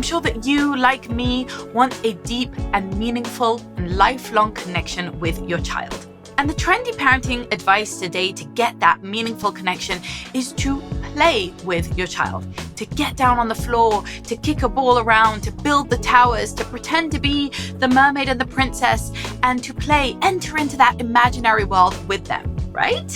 I'm sure that you, like me, want a deep and meaningful and lifelong connection with your child. And the trendy parenting advice today to get that meaningful connection is to play with your child, to get down on the floor, to kick a ball around, to build the towers, to pretend to be the mermaid and the princess, and to enter into that imaginary world with them, right?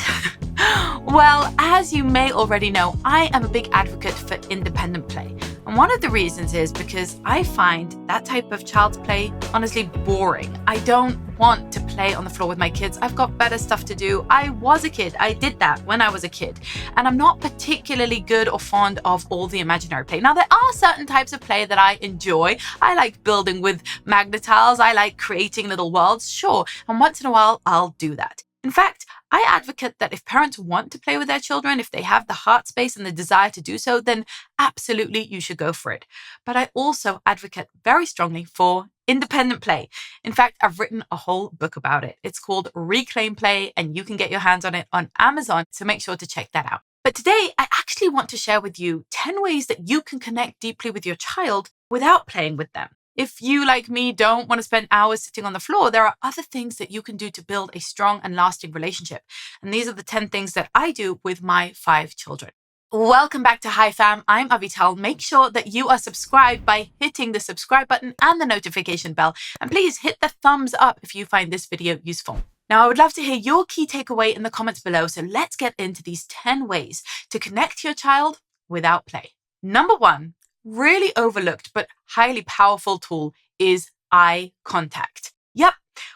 Well, as you may already know, I am a big advocate for independent play. And one of the reasons is because I find that type of child's play honestly boring. I don't want to play on the floor with my kids. I've got better stuff to do. I was a kid. I did that when I was a kid. And I'm not particularly good or fond of all the imaginary play. Now, there are certain types of play that I enjoy. I like building with magnetiles. I like creating little worlds, sure. And once in a while, I'll do that. In fact, I advocate that if parents want to play with their children, if they have the heart space and the desire to do so, then absolutely you should go for it. But I also advocate very strongly for independent play. In fact, I've written a whole book about it. It's called Reclaim Play, and you can get your hands on it on Amazon, so make sure to check that out. But today, I actually want to share with you 10 ways that you can connect deeply with your child without playing with them. If you, like me, don't want to spend hours sitting on the floor, there are other things that you can do to build a strong and lasting relationship. And these are the 10 things that I do with my 5 children. Welcome back to Hi Fam. I'm Avital. Make sure that you are subscribed by hitting the subscribe button and the notification bell. And please hit the thumbs up if you find this video useful. Now, I would love to hear your key takeaway in the comments below. So let's get into these 10 ways to connect to your child without play. Number 1. Really overlooked but highly powerful tool is eye contact. Yep,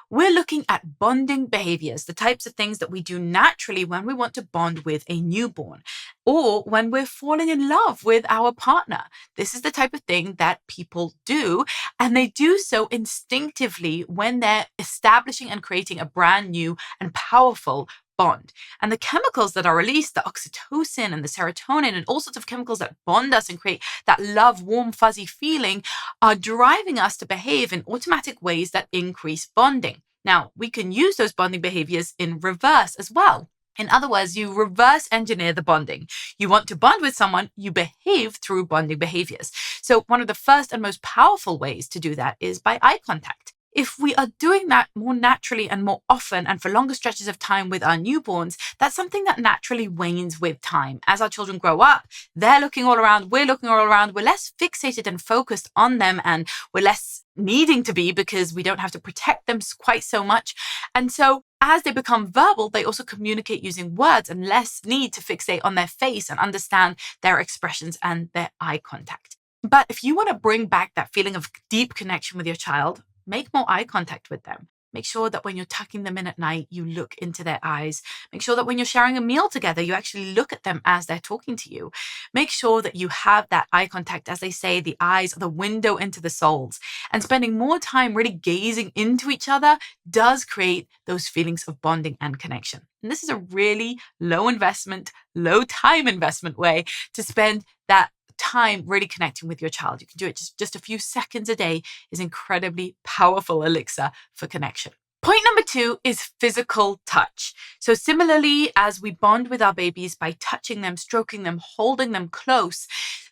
we're looking at bonding behaviors, the types of things that we do naturally when we want to bond with a newborn or when we're falling in love with our partner. This is the type of thing that people do, and they do so instinctively when they're establishing and creating a brand new and powerful bond. And the chemicals that are released, the oxytocin and the serotonin and all sorts of chemicals that bond us and create that love, warm, fuzzy feeling are driving us to behave in automatic ways that increase bonding. Now, we can use those bonding behaviors in reverse as well. In other words, you reverse engineer the bonding. You want to bond with someone, you behave through bonding behaviors. So one of the first and most powerful ways to do that is by eye contact. If we are doing that more naturally and more often and for longer stretches of time with our newborns, that's something that naturally wanes with time. As our children grow up, they're looking all around, we're looking all around, we're less fixated and focused on them, and we're less needing to be because we don't have to protect them quite so much. And so as they become verbal, they also communicate using words and less need to fixate on their face and understand their expressions and their eye contact. But if you want to bring back that feeling of deep connection with your child, make more eye contact with them. Make sure that when you're tucking them in at night, you look into their eyes. Make sure that when you're sharing a meal together, you actually look at them as they're talking to you. Make sure that you have that eye contact. As they say, the eyes are the window into the souls. And spending more time really gazing into each other does create those feelings of bonding and connection. And this is a really low investment, low time investment way to spend that time really connecting with your child. You can do it just a few seconds a day is incredibly powerful elixir for connection. Point number 2 is physical touch. So similarly, as we bond with our babies by touching them, stroking them, holding them close,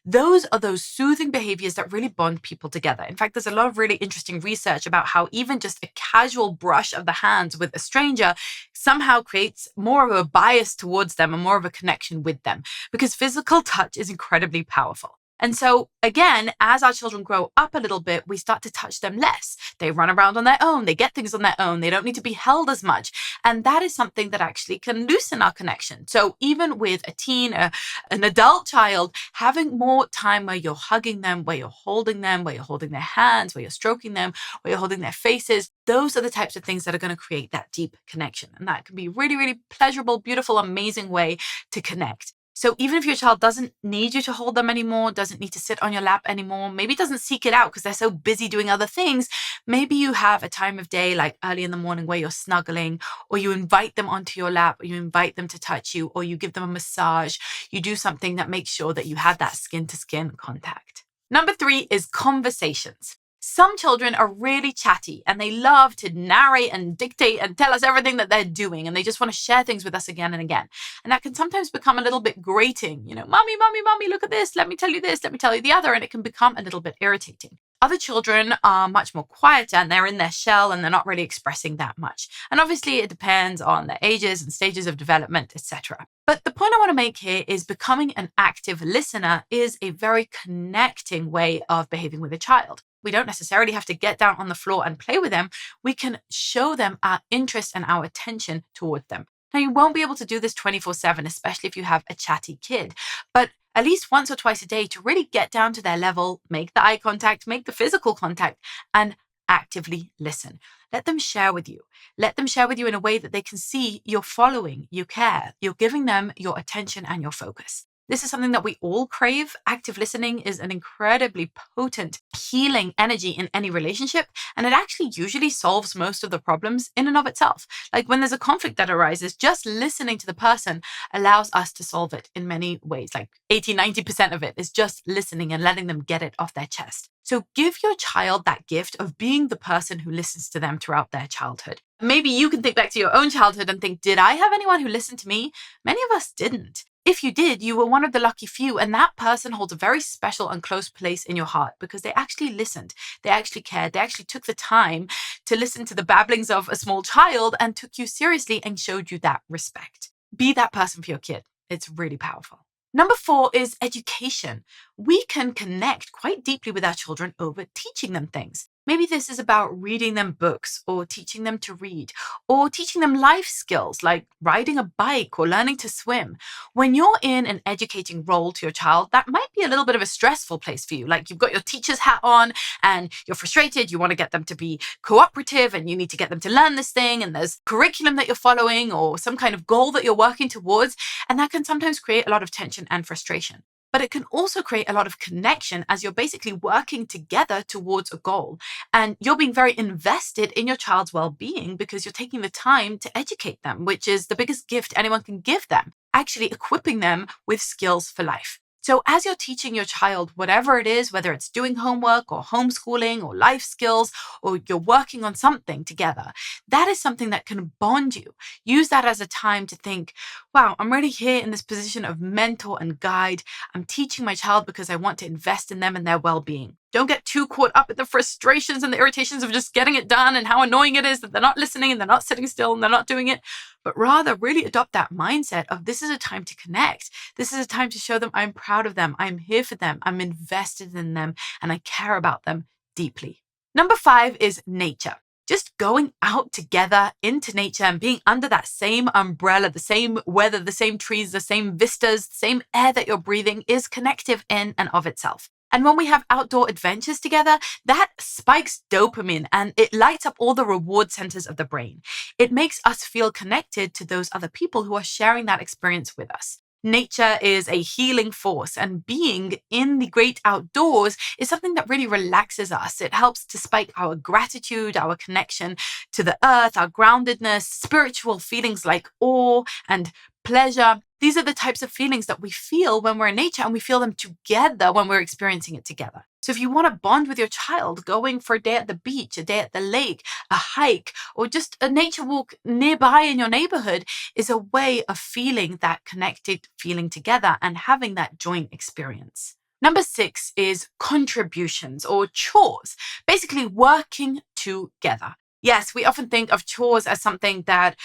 those are those soothing behaviors that really bond people together. In fact, there's a lot of really interesting research about how even just a casual brush of the hands with a stranger somehow creates more of a bias towards them and more of a connection with them, because physical touch is incredibly powerful. And so again, as our children grow up a little bit, we start to touch them less. They run around on their own. They get things on their own. They don't need to be held as much. And that is something that actually can loosen our connection. So even with a teen, an adult child, having more time where you're hugging them, where you're holding them, where you're holding their hands, where you're stroking them, where you're holding their faces, those are the types of things that are going to create that deep connection. And that can be a really, really pleasurable, beautiful, amazing way to connect. So even if your child doesn't need you to hold them anymore, doesn't need to sit on your lap anymore, maybe doesn't seek it out because they're so busy doing other things, maybe you have a time of day like early in the morning where you're snuggling, or you invite them onto your lap, or you invite them to touch you, or you give them a massage. You do something that makes sure that you have that skin-to-skin contact. Number 3 is conversations. Some children are really chatty and they love to narrate and dictate and tell us everything that they're doing. And they just want to share things with us again and again. And that can sometimes become a little bit grating. Mommy, mommy, mommy, look at this. Let me tell you this. Let me tell you the other. And it can become a little bit irritating. Other children are much more quieter and they're in their shell and they're not really expressing that much. And obviously it depends on their ages and stages of development, etc. But the point I want to make here is becoming an active listener is a very connecting way of behaving with a child. We don't necessarily have to get down on the floor and play with them. We can show them our interest and our attention toward them. Now, you won't be able to do this 24/7, especially if you have a chatty kid, but at least once or twice a day to really get down to their level, make the eye contact, make the physical contact, and actively listen. Let them share with you. Let them share with you in a way that they can see you're following, you care, you're giving them your attention and your focus. This is something that we all crave. Active listening is an incredibly potent healing energy in any relationship, and it actually usually solves most of the problems in and of itself. Like when there's a conflict that arises, just listening to the person allows us to solve it in many ways. Like 80-90% of it is just listening and letting them get it off their chest. So give your child that gift of being the person who listens to them throughout their childhood. Maybe you can think back to your own childhood and think, did I have anyone who listened to me? Many of us didn't. If you did, you were one of the lucky few, and that person holds a very special and close place in your heart because they actually listened, they actually cared, they actually took the time to listen to the babblings of a small child and took you seriously and showed you that respect. Be that person for your kid. It's really powerful. Number 4 is education. We can connect quite deeply with our children over teaching them things. Maybe this is about reading them books or teaching them to read or teaching them life skills like riding a bike or learning to swim. When you're in an educating role to your child, that might be a little bit of a stressful place for you. Like you've got your teacher's hat on and you're frustrated. You want to get them to be cooperative and you need to get them to learn this thing. And there's curriculum that you're following or some kind of goal that you're working towards. And that can sometimes create a lot of tension and frustration. But it can also create a lot of connection as you're basically working together towards a goal. And you're being very invested in your child's well-being because you're taking the time to educate them, which is the biggest gift anyone can give them, actually equipping them with skills for life. So as you're teaching your child whatever it is, whether it's doing homework or homeschooling or life skills, or you're working on something together, that is something that can bond you. Use that as a time to think, wow, I'm really here in this position of mentor and guide. I'm teaching my child because I want to invest in them and their well-being. Don't get too caught up in the frustrations and the irritations of just getting it done and how annoying it is that they're not listening and they're not sitting still and they're not doing it, but rather really adopt that mindset of this is a time to connect. This is a time to show them I'm proud of them. I'm here for them. I'm invested in them and I care about them deeply. Number 5 is nature. Just going out together into nature and being under that same umbrella, the same weather, the same trees, the same vistas, the same air that you're breathing is connective in and of itself. And when we have outdoor adventures together, that spikes dopamine and it lights up all the reward centers of the brain. It makes us feel connected to those other people who are sharing that experience with us. Nature is a healing force, and being in the great outdoors is something that really relaxes us. It helps to spike our gratitude, our connection to the earth, our groundedness, spiritual feelings like awe and pleasure. These are the types of feelings that we feel when we're in nature, and we feel them together when we're experiencing it together. So if you want to bond with your child, going for a day at the beach, a day at the lake, a hike, or just a nature walk nearby in your neighborhood is a way of feeling that connected feeling together and having that joint experience. Number 6 is contributions or chores, basically working together. Yes, we often think of chores as something that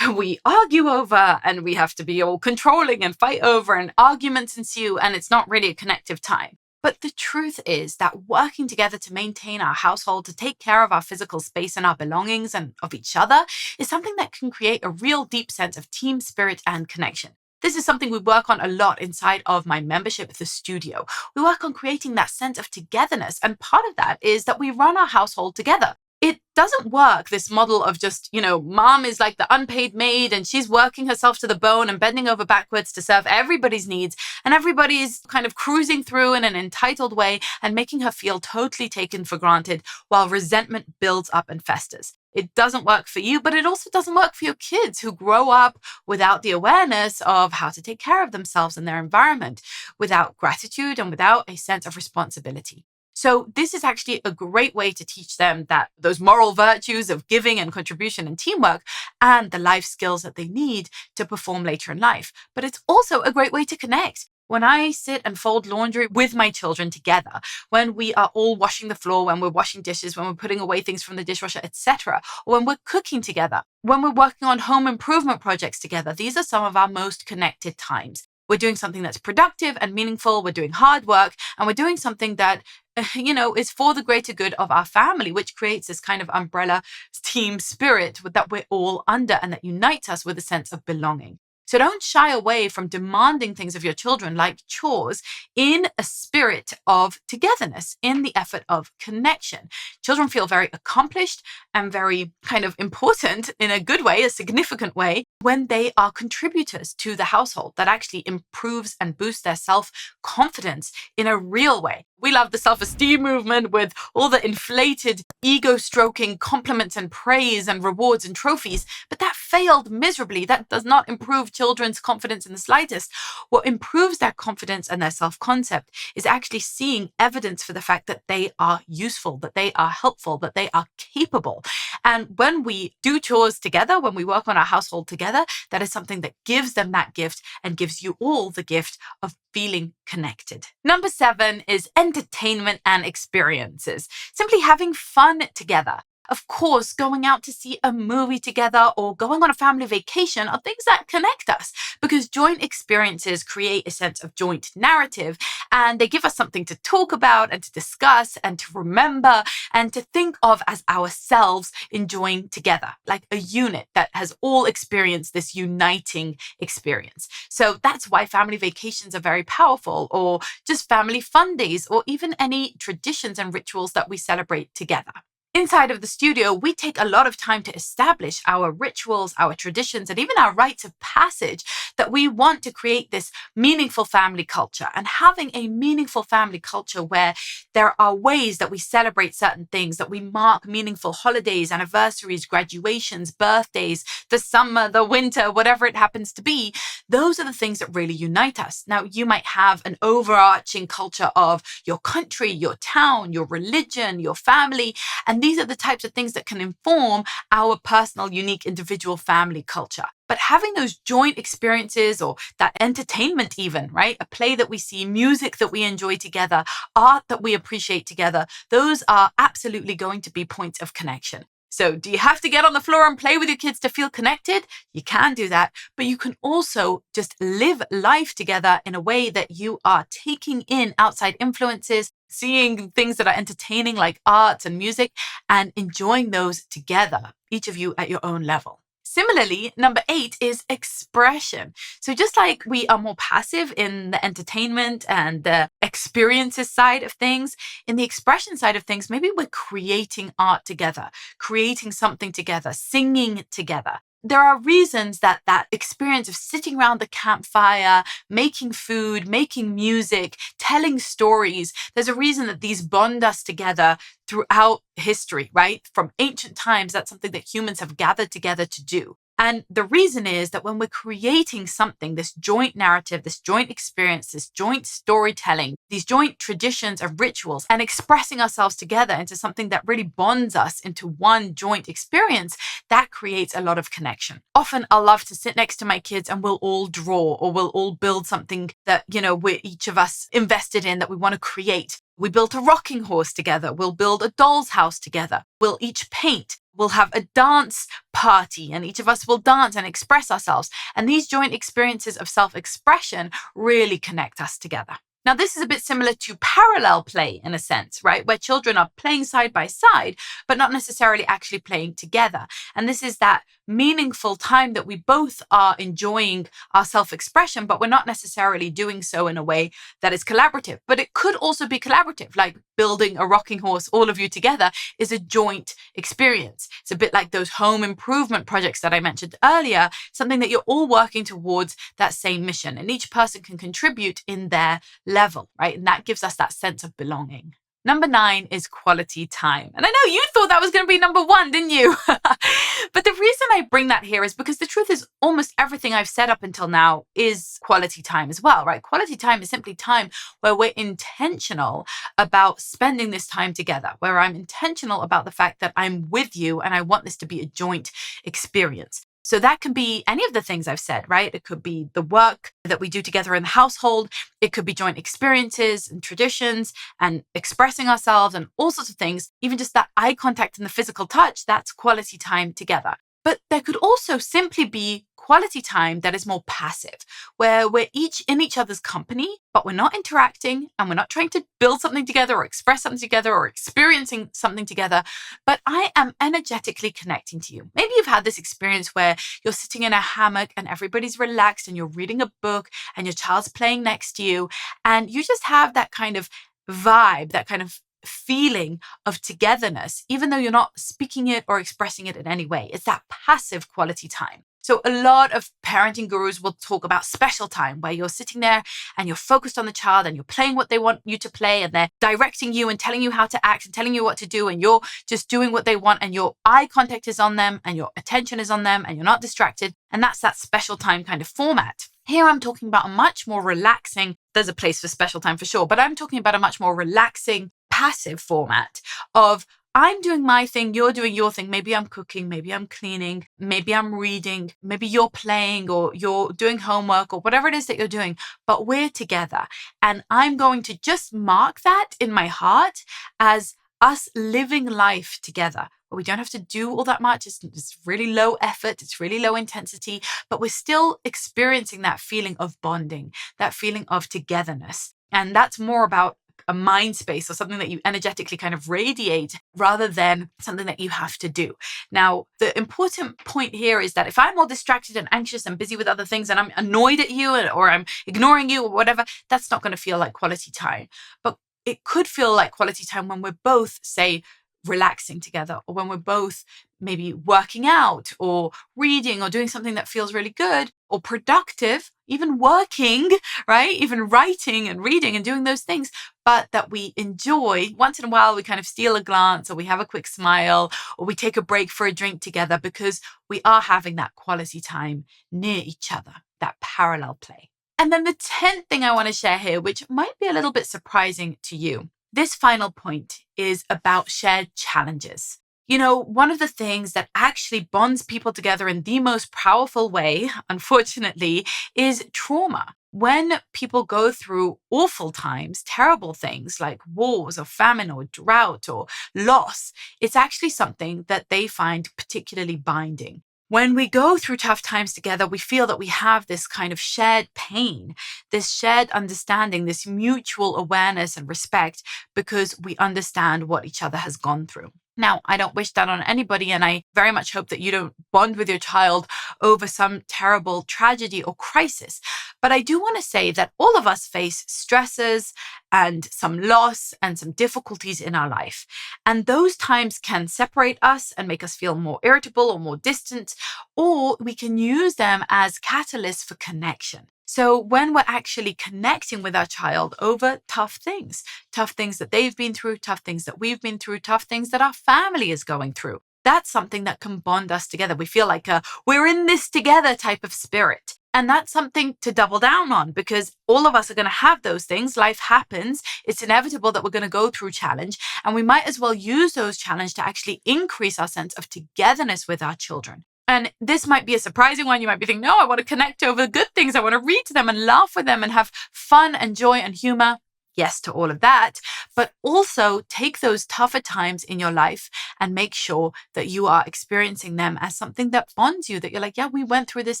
we argue over and we have to be all controlling and fight over and arguments ensue, and it's not really a connective time. But the truth is that working together to maintain our household, to take care of our physical space and our belongings and of each other is something that can create a real deep sense of team spirit and connection. This is something we work on a lot inside of my membership, The Studio. We work on creating that sense of togetherness, and part of that is that we run our household together. It doesn't work, this model of just, mom is like the unpaid maid and she's working herself to the bone and bending over backwards to serve everybody's needs. And everybody's kind of cruising through in an entitled way and making her feel totally taken for granted while resentment builds up and festers. It doesn't work for you, but it also doesn't work for your kids who grow up without the awareness of how to take care of themselves and their environment, without gratitude and without a sense of responsibility. So this is actually a great way to teach them that those moral virtues of giving and contribution and teamwork and the life skills that they need to perform later in life. But it's also a great way to connect. When I sit and fold laundry with my children together, when we are all washing the floor, when we're washing dishes, when we're putting away things from the dishwasher, etc., or when we're cooking together, when we're working on home improvement projects together, these are some of our most connected times. We're doing something that's productive and meaningful. We're doing hard work, and we're doing something that, is for the greater good of our family, which creates this kind of umbrella team spirit that we're all under and that unites us with a sense of belonging. So don't shy away from demanding things of your children like chores in a spirit of togetherness, in the effort of connection. Children feel very accomplished and very kind of important in a good way, a significant way, when they are contributors to the household. That actually improves and boosts their self-confidence in a real way. We love the self-esteem movement with all the inflated, ego-stroking compliments and praise and rewards and trophies, but that failed miserably. That does not improve children's confidence in the slightest. What improves their confidence and their self-concept is actually seeing evidence for the fact that they are useful, that they are helpful, that they are capable. And when we do chores together, when we work on our household together, that is something that gives them that gift and gives you all the gift of feeling connected. Number 7 is entertainment and experiences. Simply having fun together. Of course, going out to see a movie together or going on a family vacation are things that connect us because joint experiences create a sense of joint narrative and they give us something to talk about and to discuss and to remember and to think of as ourselves enjoying together, like a unit that has all experienced this uniting experience. So that's why family vacations are very powerful, or just family fun days, or even any traditions and rituals that we celebrate together. Inside of the studio, we take a lot of time to establish our rituals, our traditions, and even our rites of passage that we want to create this meaningful family culture. And having a meaningful family culture where there are ways that we celebrate certain things, that we mark meaningful holidays, anniversaries, graduations, birthdays, the summer, the winter, whatever it happens to be, those are the things that really unite us. Now, you might have an overarching culture of your country, your town, your religion, your family, and these are the types of things that can inform our personal, unique, individual family culture. But having those joint experiences or that entertainment even, right? A play that we see, music that we enjoy together, art that we appreciate together, those are absolutely going to be points of connection. So do you have to get on the floor and play with your kids to feel connected? You can do that, but you can also just live life together in a way that you are taking in outside influences, seeing things that are entertaining like arts and music, and enjoying those together, each of you at your own level. Similarly, number 8 is expression. So just like we are more passive in the entertainment and the experiences side of things, in the expression side of things, maybe we're creating art together, creating something together, singing together. There are reasons that experience of sitting around the campfire, making food, making music, telling stories, there's a reason that these bond us together throughout history, right? From ancient times, that's something that humans have gathered together to do. And the reason is that when we're creating something, this joint narrative, this joint experience, this joint storytelling, these joint traditions and rituals, and expressing ourselves together into something that really bonds us into one joint experience, that creates a lot of connection. Often I'll love to sit next to my kids and we'll all draw or we'll all build something that, we're each of us invested in that we want to create. We built a rocking horse together. We'll build a doll's house together. We'll each paint. We'll have a dance party and each of us will dance and express ourselves. And these joint experiences of self-expression really connect us together. Now, this is a bit similar to parallel play in a sense, right? Where children are playing side by side, but not necessarily actually playing together. And this is that meaningful time that we both are enjoying our self-expression, but we're not necessarily doing so in a way that is collaborative. But it could also be collaborative, like building a rocking horse, all of you together, is a joint experience. It's a bit like those home improvement projects that I mentioned earlier, something that you're all working towards that same mission, and each person can contribute in their level, right? And that gives us that sense of belonging. Number 9 is quality time. And I know you thought that was going to be number 1, didn't you? But the reason I bring that here is because the truth is almost everything I've said up until now is quality time as well, right? Quality time is simply time where we're intentional about spending this time together, where I'm intentional about the fact that I'm with you and I want this to be a joint experience. So that can be any of the things I've said, right? It could be the work that we do together in the household. It could be joint experiences and traditions and expressing ourselves and all sorts of things. Even just that eye contact and the physical touch, that's quality time together. But there could also simply be quality time that is more passive, where we're each in each other's company, but we're not interacting and we're not trying to build something together or express something together or experiencing something together, but I am energetically connecting to you. Maybe you've had this experience where you're sitting in a hammock and everybody's relaxed and you're reading a book and your child's playing next to you, and you just have that kind of vibe, that kind of feeling of togetherness, even though you're not speaking it or expressing it in any way. It's that passive quality time. So a lot of parenting gurus will talk about special time, where you're sitting there and you're focused on the child and you're playing what they want you to play, and they're directing you and telling you how to act and telling you what to do, and you're just doing what they want, and your eye contact is on them and your attention is on them and you're not distracted. And that's that special time kind of format. Here I'm talking about a much more relaxing, there's a place for special time for sure, but I'm talking about a much more relaxing, passive format of I'm doing my thing, you're doing your thing. Maybe I'm cooking, maybe I'm cleaning, maybe I'm reading, maybe you're playing or you're doing homework or whatever it is that you're doing, but we're together. And I'm going to just mark that in my heart as us living life together. But we don't have to do all that much. It's really low effort. It's really low intensity, but we're still experiencing that feeling of bonding, that feeling of togetherness. And that's more about a mind space or something that you energetically kind of radiate rather than something that you have to do. Now, the important point here is that if I'm all distracted and anxious and busy with other things and I'm annoyed at you or I'm ignoring you or whatever, that's not going to feel like quality time. But it could feel like quality time when we're both, say, relaxing together, or when we're both maybe working out or reading or doing something that feels really good or productive, even working, right? Even writing and reading and doing those things, but that we enjoy. Once in a while, we kind of steal a glance or we have a quick smile or we take a break for a drink together because we are having that quality time near each other, that parallel play. And then the 10th thing I want to share here, which might be a little bit surprising to you. This final point is about shared challenges. You know, one of the things that actually bonds people together in the most powerful way, unfortunately, is trauma. When people go through awful times, terrible things like wars or famine or drought or loss, it's actually something that they find particularly binding. When we go through tough times together, we feel that we have this kind of shared pain, this shared understanding, this mutual awareness and respect because we understand what each other has gone through. Now, I don't wish that on anybody, and I very much hope that you don't bond with your child over some terrible tragedy or crisis. But I do want to say that all of us face stresses and some loss and some difficulties in our life. And those times can separate us and make us feel more irritable or more distant, or we can use them as catalysts for connection. So when we're actually connecting with our child over tough things that they've been through, tough things that we've been through, tough things that our family is going through, that's something that can bond us together. We feel like we're in this together type of spirit. And that's something to double down on because all of us are going to have those things. Life happens. It's inevitable that we're going to go through challenge. And we might as well use those challenges to actually increase our sense of togetherness with our children. And this might be a surprising one. You might be thinking, no, I want to connect over good things. I want to read to them and laugh with them and have fun and joy and humor. Yes to all of that, but also take those tougher times in your life and make sure that you are experiencing them as something that bonds you, that you're like, yeah, we went through this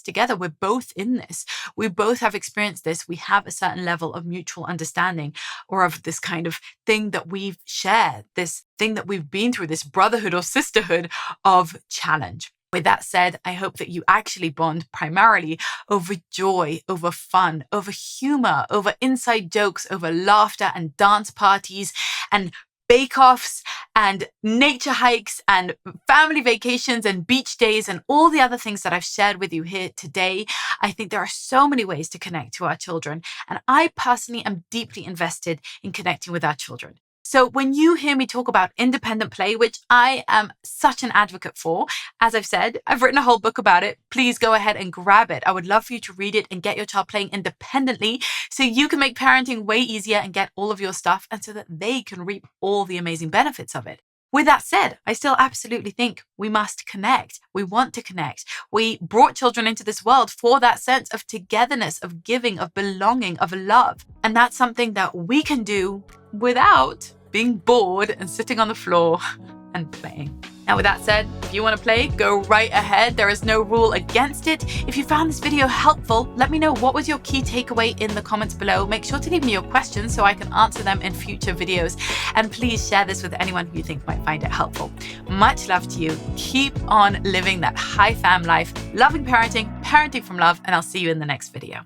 together. We're both in this. We both have experienced this. We have a certain level of mutual understanding or of this kind of thing that we've shared, this thing that we've been through, this brotherhood or sisterhood of challenge. With that said, I hope that you actually bond primarily over joy, over fun, over humor, over inside jokes, over laughter and dance parties and bake-offs and nature hikes and family vacations and beach days and all the other things that I've shared with you here today. I think there are so many ways to connect to our children, and I personally am deeply invested in connecting with our children. So when you hear me talk about independent play, which I am such an advocate for, as I've said, I've written a whole book about it. Please go ahead and grab it. I would love for you to read it and get your child playing independently so you can make parenting way easier and get all of your stuff, and so that they can reap all the amazing benefits of it. With that said, I still absolutely think we must connect. We want to connect. We brought children into this world for that sense of togetherness, of giving, of belonging, of love. And that's something that we can do without being bored and sitting on the floor and playing. Now, with that said, if you want to play, go right ahead. There is no rule against it. If you found this video helpful, let me know what was your key takeaway in the comments below. Make sure to leave me your questions so I can answer them in future videos. And please share this with anyone who you think might find it helpful. Much love to you. Keep on living that high fam life, loving parenting, parenting from love, and I'll see you in the next video.